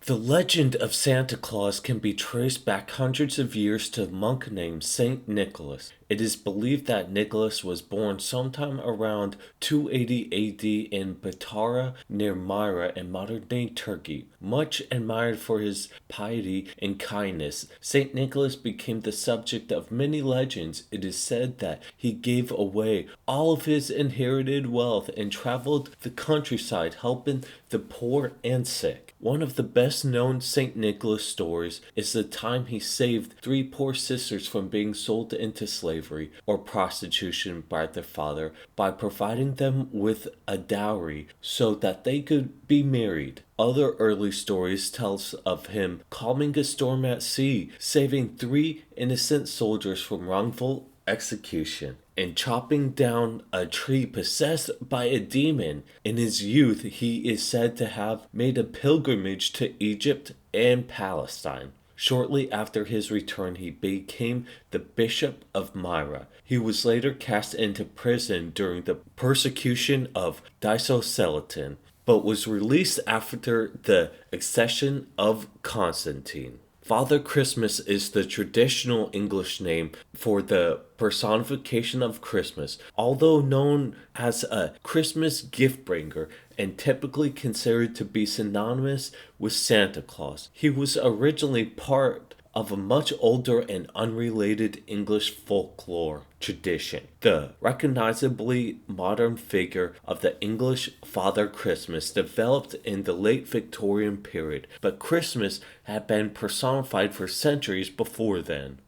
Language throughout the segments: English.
The legend of Santa Claus can be traced back hundreds of years to a monk named Saint Nicholas. It is believed that Nicholas was born sometime around 280 AD in Patara near Myra in modern-day Turkey. Much admired for his piety and kindness, Saint Nicholas became the subject of many legends. It is said that he gave away all of his inherited wealth and traveled the countryside helping the poor and sick. One of the best known St. Nicholas stories is the time he saved three poor sisters from being sold into slavery or prostitution by their father by providing them with a dowry so that they could be married. Other early stories tell of him calming a storm at sea, saving three innocent soldiers from wrongful execution, and chopping down a tree possessed by a demon. In his youth, he is said to have made a pilgrimage to Egypt and Palestine. Shortly after his return, he became the Bishop of Myra. He was later cast into prison during the persecution of Diocletian, but was released after the accession of Constantine. Father Christmas is the traditional English name for the personification of Christmas, although known as a Christmas gift bringer and typically considered to be synonymous with Santa Claus. He was originally part of a much older and unrelated English folklore tradition. The recognizably modern figure of the English Father Christmas developed in the late Victorian period, but Christmas had been personified for centuries before then.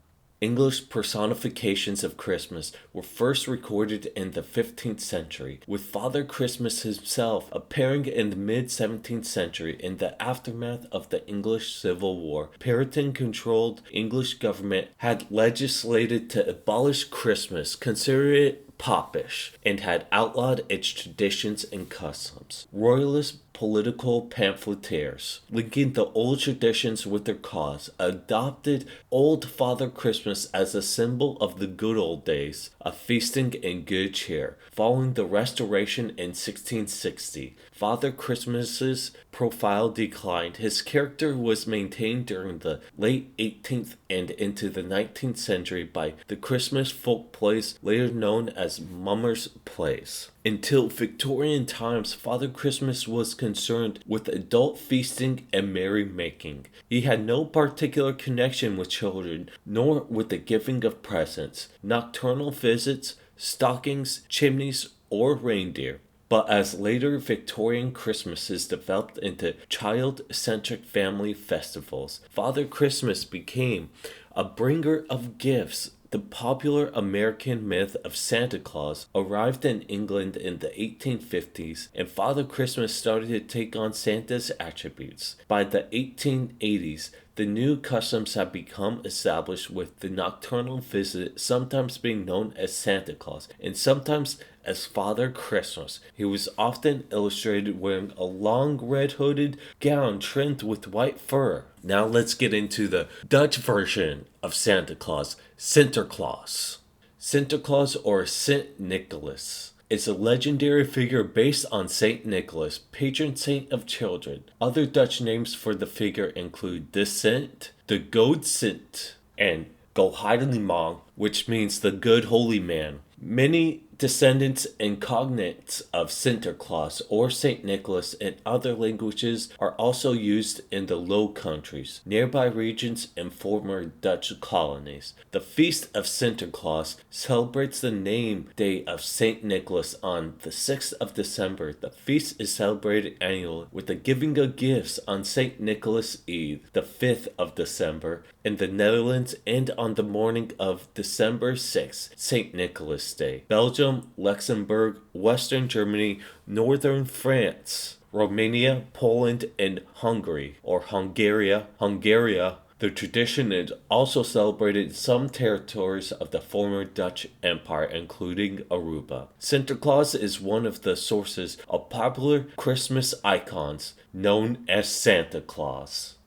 English personifications of Christmas were first recorded in the 15th century, with Father Christmas himself appearing in the mid-17th century in the aftermath of the English Civil War. Puritan-controlled English government had legislated to abolish Christmas, consider it popish, and had outlawed its traditions and customs. Royalist political pamphleteers, linking the old traditions with their cause, adopted Old Father Christmas as a symbol of the good old days of feasting and good cheer. Following the Restoration in 1660, Father Christmas's profile declined. His character was maintained during the late 18th and into the 19th century by the Christmas folk plays later known as Mummers Plays. Until Victorian times, Father Christmas was concerned with adult feasting and merrymaking. He had no particular connection with children, nor with the giving of presents, nocturnal visits, stockings, chimneys, or reindeer. But as later Victorian Christmases developed into child-centric family festivals, Father Christmas became a bringer of gifts. The popular American myth of Santa Claus arrived in England in the 1850s, and Father Christmas started to take on Santa's attributes. By the 1880s, the new customs had become established, with the nocturnal visit sometimes being known as Santa Claus and sometimes as Father Christmas. He was often illustrated wearing a long red hooded gown trimmed with white fur. Now let's get into the Dutch version of Santa Claus, Sinterklaas. Sinterklaas, or Sint Nicholas, is a legendary figure based on Saint Nicholas, patron saint of children. Other Dutch names for the figure include de Sint, de Goede Sint, and Goheiligman, which means the good holy man. Many descendants and cognates of Sinterklaas or Saint Nicholas in other languages are also used in the Low Countries, nearby regions, and former Dutch colonies. The Feast of Sinterklaas celebrates the name day of Saint Nicholas on the 6th of December. The feast is celebrated annually with the giving of gifts on Saint Nicholas Eve, the 5th of December, in the Netherlands, and on the morning of December 6th, Saint Nicholas Day. Belgium, Luxembourg, Western Germany, Northern France, Romania, Poland, and Hungary, or Hungaria. The tradition is also celebrated in some territories of the former Dutch Empire, including Aruba. Sinterklaas is one of the sources of popular Christmas icons known as Santa Claus.